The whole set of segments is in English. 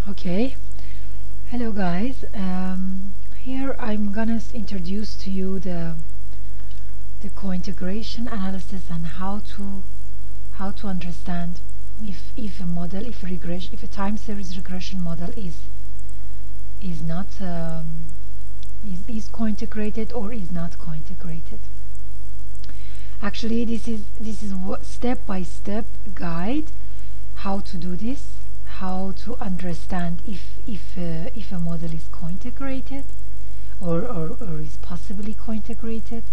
Okay, hello guys. Here I'm gonna introduce to you the cointegration analysis and how to understand if a model, if a time series regression model is not is cointegrated or is not cointegrated. Actually, this is step by step guide how to do this, how to understand if a model is cointegrated or is possibly cointegrated,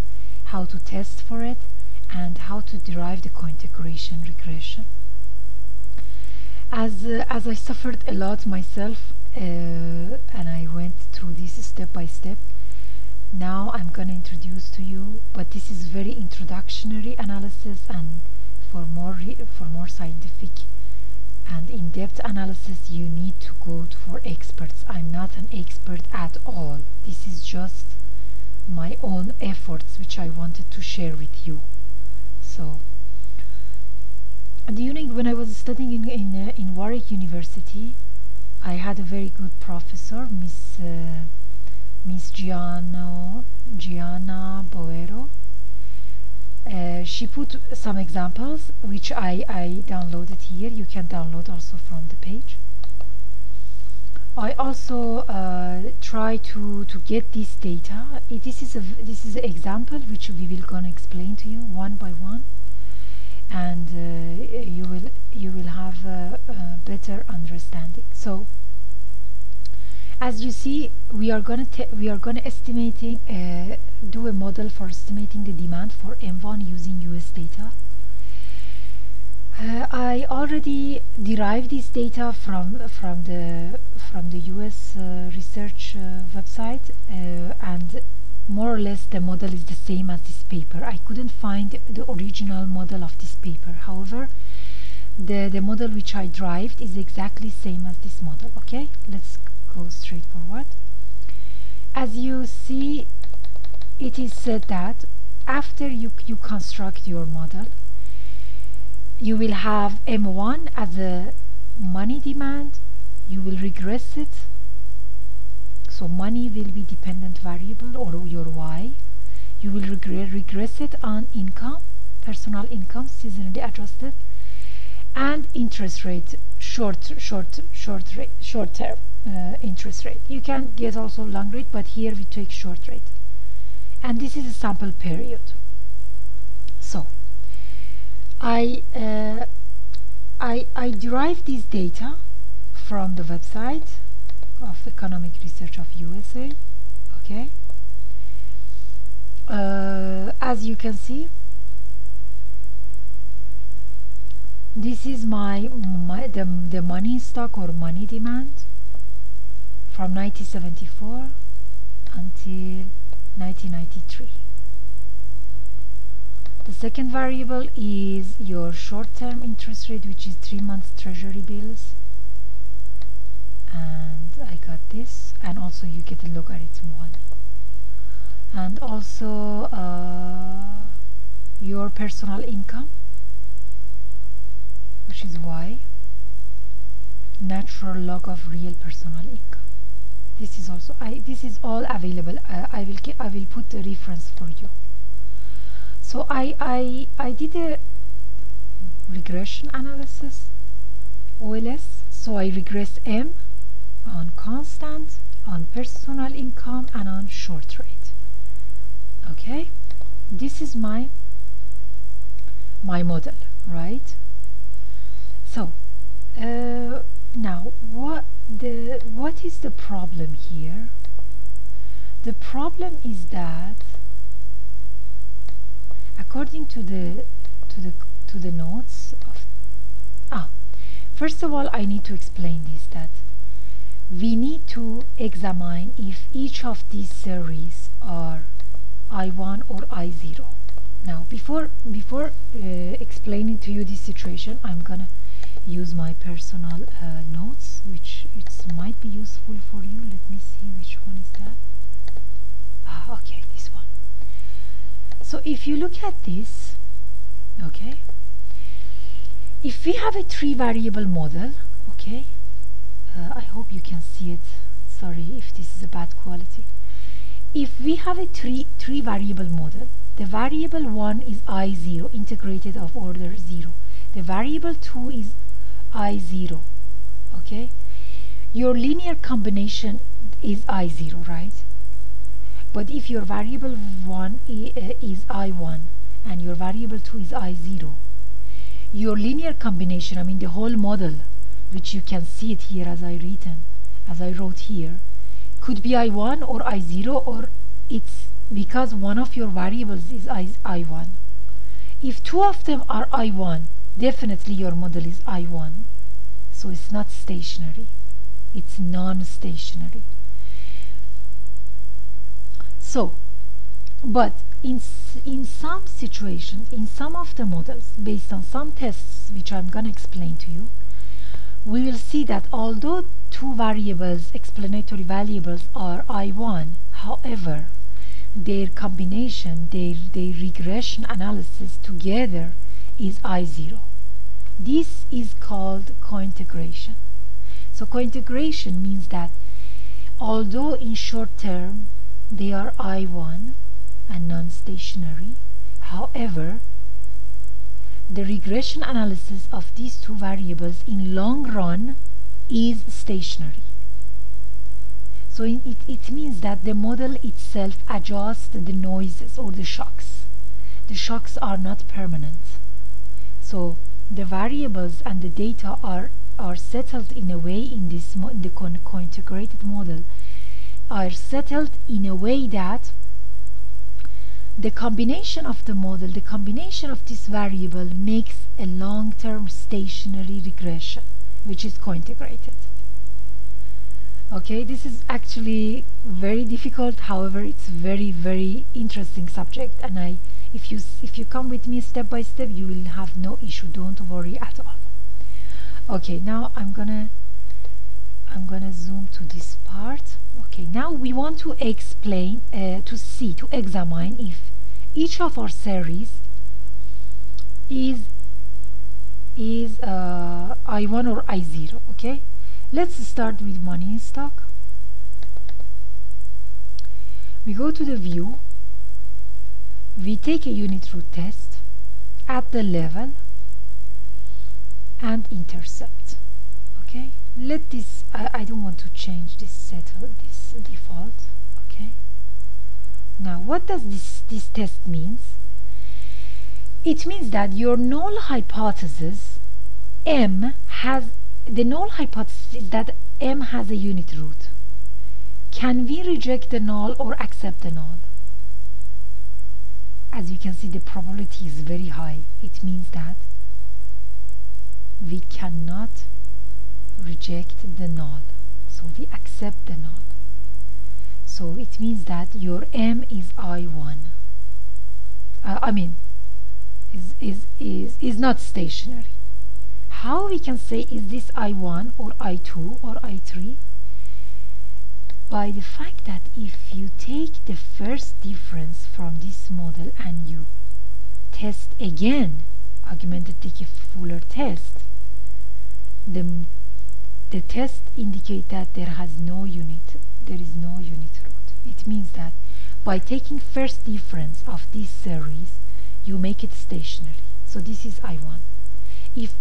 how to test for it, and how to derive the cointegration regression. As I suffered a lot myself, and I went through this step by step, now I'm gonna introduce to you, but this is very introductory analysis, and for more scientific and in-depth analysis you need to go for experts. I'm not an expert at all. This is just my own efforts which I wanted to share with you. So during when I was studying in Warwick University, I had a very good professor, Miss Gianna Boero. She put some examples which I downloaded here. You can download also from the page. I also try to get this data. This is an example which we will gonna explain to you one by one, and you will have a better understanding. So as you see, we are gonna estimating do a model for estimating the demand for M1 using US data. I already derived this data from the US research website, and more or less the model is the same as this paper. I couldn't find the original model of this paper. However, the model which I derived is exactly same as this model. Okay, let's go straight forward. As you see, it is said that after you construct your model, you will have M1 as a money demand. You will regress it, so money will be dependent variable, or your Y. You will regress it on income, personal income, seasonally adjusted, and interest rate, short term interest rate. You can get also long rate, but here we take short rate, and this is a sample period. So I derive this data from the website of Economic Research of USA. Okay, as you can see, this is the money stock or money demand from 1974 until 1993. The second variable is your short-term interest rate, which is 3 months treasury bills, and I got this, and also you get a logarithm 1, and also your personal income, which is Y, natural log of real personal income. This is also this is all available. I will put the reference for you. So I did a regression analysis, OLS. So I regress M on constant, on personal income, and on short rate. Okay, this is my model, right? So now what is the problem here? The problem is that according to the notes of first of all, I need to explain this, that we need to examine if each of these series are I1 or I0. Now before explaining to you this situation, I'm gonna use my personal notes, which might be useful for you. Let me see which one is that. Okay, this one. So if you look at this, okay, if we have a 3 variable model, okay, I hope you can see it. Sorry if this is a bad quality. If we have a three variable model, the variable 1 is I0, integrated of order 0. The variable 2 is I0. Okay? Your linear combination is I0, right? But if your variable 1 is I1 and your variable 2 is I0, your linear combination, I mean the whole model, which you can see it here as I wrote here, could be I1 or I0, or it's because one of your variables is I1. If two of them are I1, definitely your model is I1. So it's not stationary. It's non-stationary. So, but in some situations, in some of the models, based on some tests which I'm going to explain to you, we will see that although two variables, explanatory variables, are I1, however, their combination, their regression analysis together is I0. This is called cointegration. So cointegration means that although in short term they are I1 and non-stationary, however, the regression analysis of these two variables in long run is stationary. So it means that the model itself adjusts the noises or the shocks. The shocks are not permanent. So the variables and the data are settled in a way in this the cointegrated model are settled in a way that the combination of the model, the combination of this variable makes a long-term stationary regression, which is cointegrated. Okay, this is actually very difficult, however it's very interesting subject, and if you come with me step by step, you will have no issue, don't worry at all. Okay, now I'm gonna zoom to this part. Okay, now we want to explain, to examine if each of our series is I1 or I0. Okay, let's start with money in stock. We go to the view, we take a unit root test at the level and intercept. Okay, let this, I don't want to change this this default. Okay, now what does this test means? It means that your null hypothesis M has, the null hypothesis is that M has a unit root. Can we reject the null or accept the null? As you can see, the probability is very high. It means that we cannot reject the null, so we accept the null. So it means that your M is I1. Is not stationary. How we can say is this I1 or I2 or I3? By the fact that if you take the first difference from this model and you test again, augmented take a fuller test, the test indicate that there is no unit root. It means that by taking first difference of this series, you make it stationary. So this is I1. If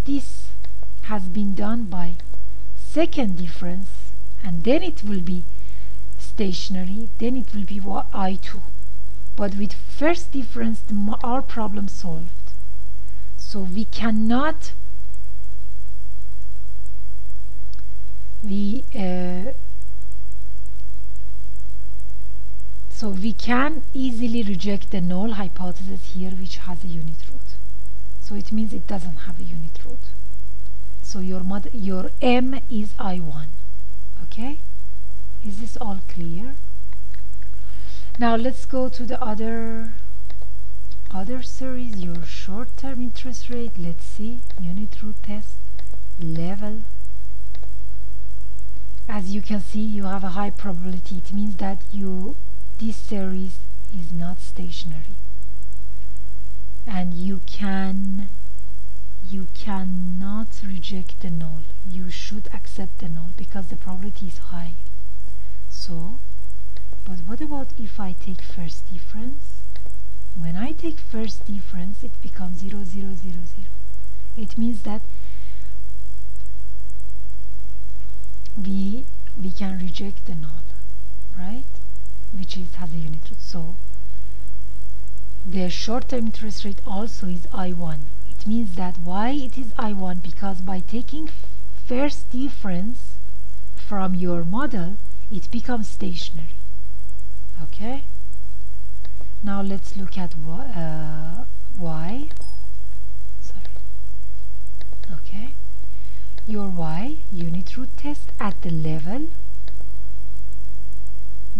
this has been done by second difference, and then it will be stationary, then it will be I2. But with first difference, our problem solved. So we cannot so we can easily reject the null hypothesis here, which has a unit root. So it means it doesn't have a unit root. So your M is I1. Okay, is this all clear? Now let's go to the other series, your short-term interest rate. Let's see, unit root test, level. As you can see, you have a high probability. It means that this series is not stationary, and you can you cannot reject the null. You should accept the null because the probability is high. So, but what about if I take first difference? When I take first difference, it becomes 0, 0, 0, 0. It means that we can reject the null, right? Which has a unit root. So the short-term interest rate also is I1. It means that why it is I1? Because by taking first difference from your model, it becomes stationary. Okay? Now let's look at y. Sorry. Okay. Your y unit root test at the level.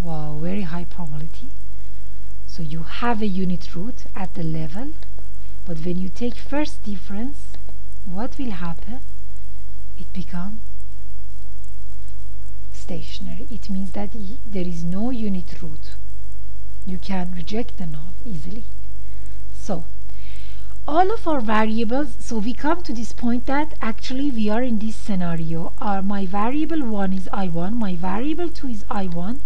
Wow, very high probability. So you have a unit root at the level, but when you take first difference, what will happen? It becomes stationary. It means that there is no unit root. You can reject the null easily. So all of our variables, so we come to this point that actually we are in this scenario. My variable 1 is I1, my variable 2 is I1,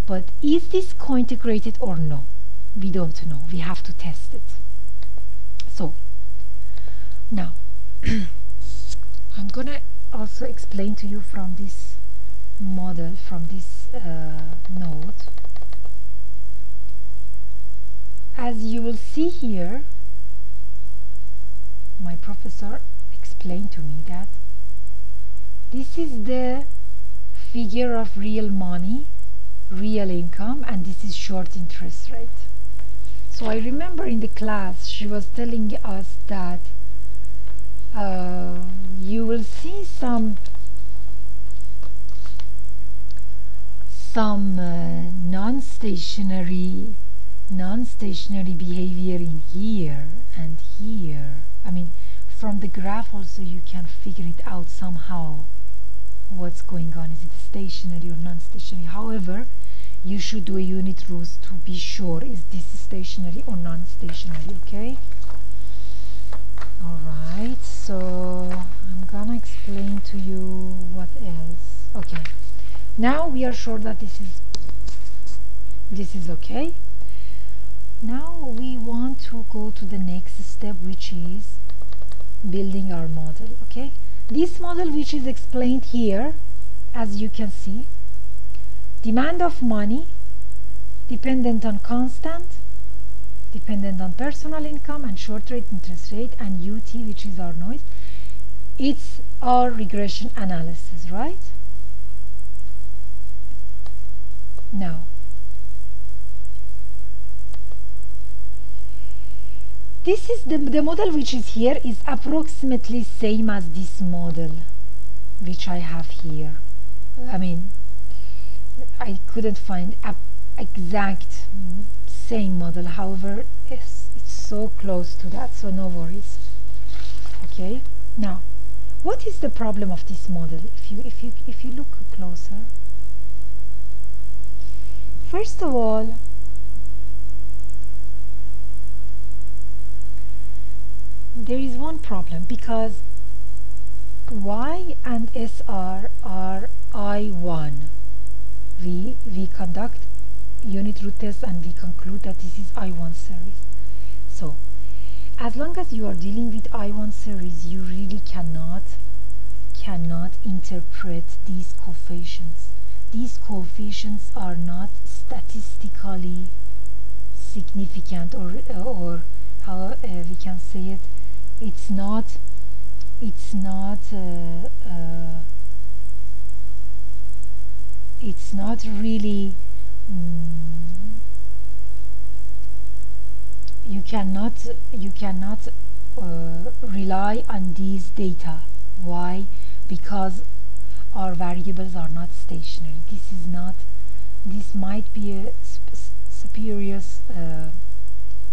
but is this cointegrated or no? We don't know. We have to test it. So now I'm gonna also explain to you from this model, from this node. As you will see here, my professor explained to me that this is the figure of real money, real income, and this is short interest rate. So I remember in the class she was telling us that you will see some non-stationary behavior in here and here. I mean, from the graph also you can figure it out somehow what's going on. Is it stationary or non-stationary? However, you should do a unit root to be sure is this stationary or non-stationary. Okay. Alright, so I'm gonna explain to you what else. Okay, now we are sure that this is okay. Now we want to go to the next step, which is building our model. Okay, this model, which is explained here, as you can see, demand of money dependent on constant, dependent on personal income and short rate interest rate, and UT, which is our noise. It's our regression analysis, right? Now this is the model which is here is approximately same as this model which I have here. I mean, I couldn't find exact same model, however it's so close to that, so no worries. Okay, now what is the problem of this model? If you look closer, first of all, there is one problem, because Y and SR are I1. We conduct unit root tests and we conclude that this is I1 series. So as long as you are dealing with I1 series, you really cannot interpret these coefficients. These coefficients are not statistically significant, or how we can say it. It's not really. You cannot rely on these data. Why? Because our variables are not stationary. This might be a spurious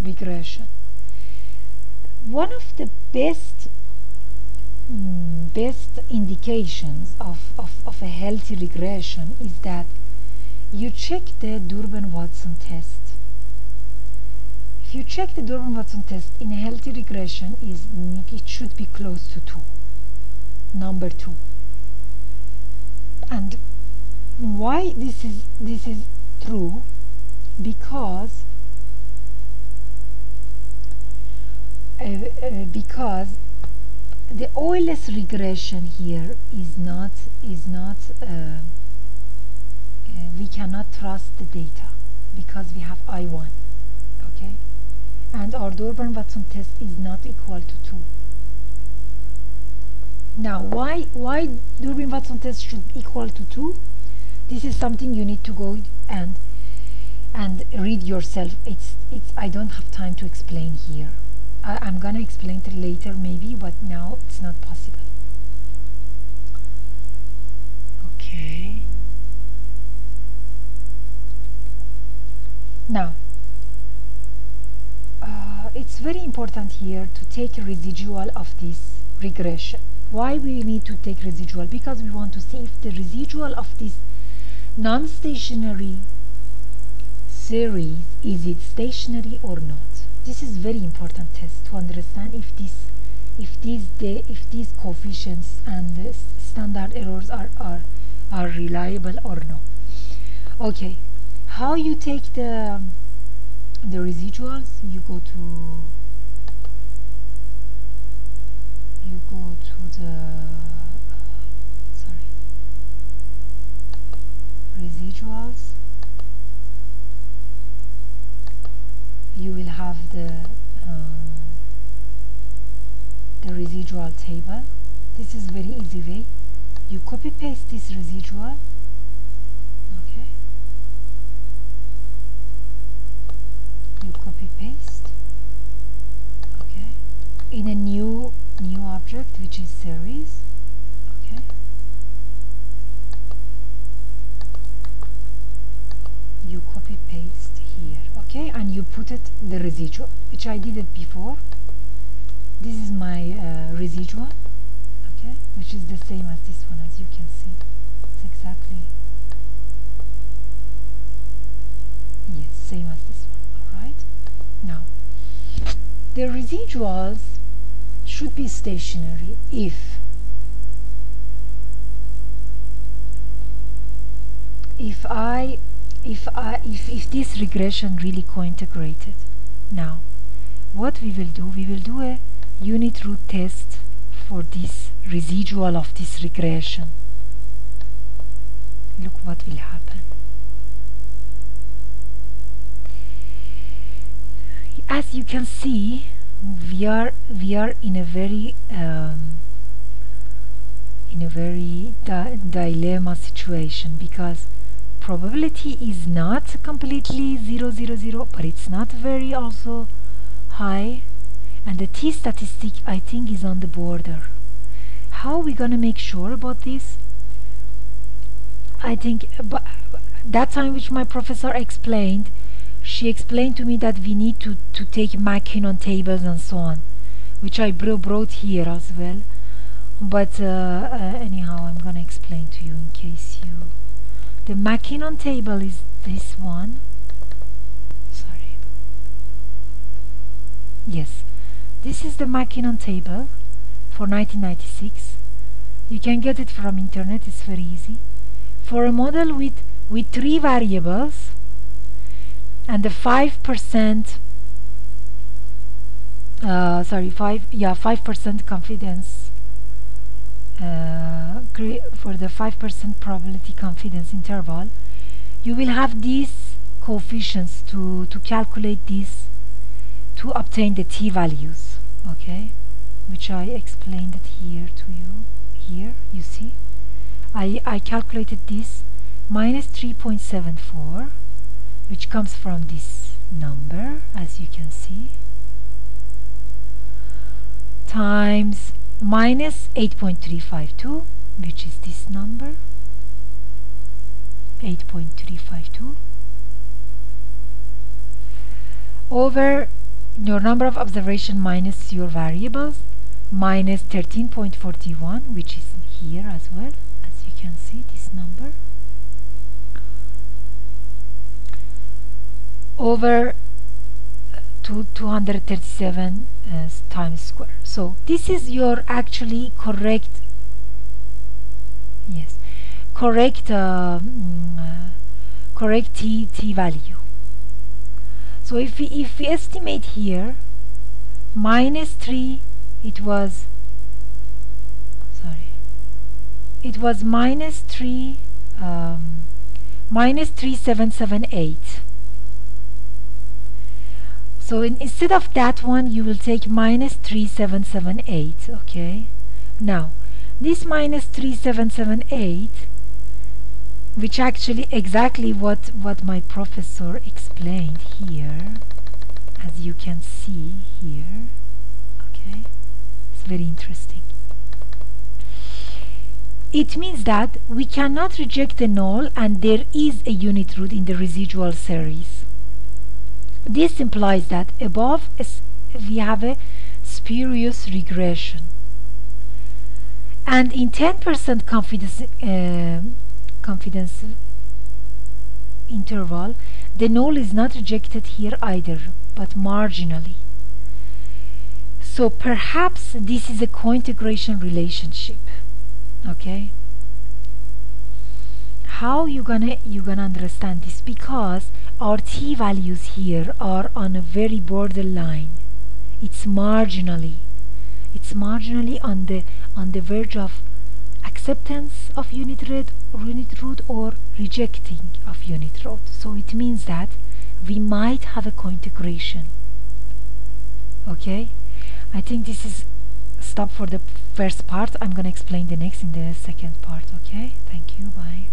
regression. One of the best indications of a healthy regression is that you check the Durbin-Watson test. if you check the Durbin-Watson test in a healthy regression, it should be close to 2, number 2. And why this is true? Because the OLS regression here is not we cannot trust the data because we have I1, okay, and our Durbin-Watson test is not equal to 2. Now why Durbin-Watson test should be equal to 2? This is something you need to go and read yourself. I don't have time to explain here. I'm gonna explain it later maybe, but now it's not possible. Okay. Now, it's very important here to take a residual of this regression. Why we need to take residual? Because we want to see if the residual of this non-stationary series, is it stationary or not? This is very important test to understand if these coefficients and the standard errors are reliable or no. Okay, how you take the residuals? You go to the residuals. You will have the residual table. This is very easy way. You copy paste this residual, okay. You copy paste, okay, in a new object which is series, okay. You copy paste here, okay, and you put it the residual, which I did it before. This is my residual, okay, which is the same as this one, as you can see. It's exactly, yes, same as this one. Alright, now the residuals should be stationary if this regression really cointegrated. Now what we will do a unit root test for this residual of this regression. Look what will happen. As you can see, we are in a very dilemma situation, because probability is not completely 0, but it's not very also high, and the t statistic I think is on the border. How are we gonna make sure about this? I think that time which my professor explained, she explained to me that we need to take Mackinnon tables and so on, which I brought here as well. But anyhow, I'm gonna explain to you in case you. The Mackinnon table is this one. Sorry. Yes, this is the Mackinnon table for 1996. You can get it from internet. It's very easy. For a model with 3 variables and the 5% 5% confidence for the 5% probability confidence interval, you will have these coefficients to calculate this to obtain the t values, okay, which I explained it here to you. Here you see I calculated this minus 3.74, which comes from this number, as you can see, times minus 8.352, which is this number, 8.352, over your number of observation minus your variables, minus 13.41, which is here as well, as you can see, this number, over to 237 times square. So this is your actually correct, yes, correct correct t value. So if we estimate here -3, it was, sorry, it was -3 -3778. So instead of that one, you will take -3778. Okay. Now, this -3778, which actually exactly what my professor explained here, as you can see here. Okay, it's very interesting. It means that we cannot reject a null, and there is a unit root in the residual series. This implies that above we have a spurious regression, and in 10% confidence interval, the null is not rejected here either, but marginally. So perhaps this is a cointegration relationship. Okay, how you gonna understand this? Because our t values here are on a very borderline. It's marginally on the verge of acceptance of unit root or rejecting of unit root. So it means that we might have a cointegration. Okay, I think this is stop for the first part. I'm going to explain the next in the second part. Okay, thank you, bye.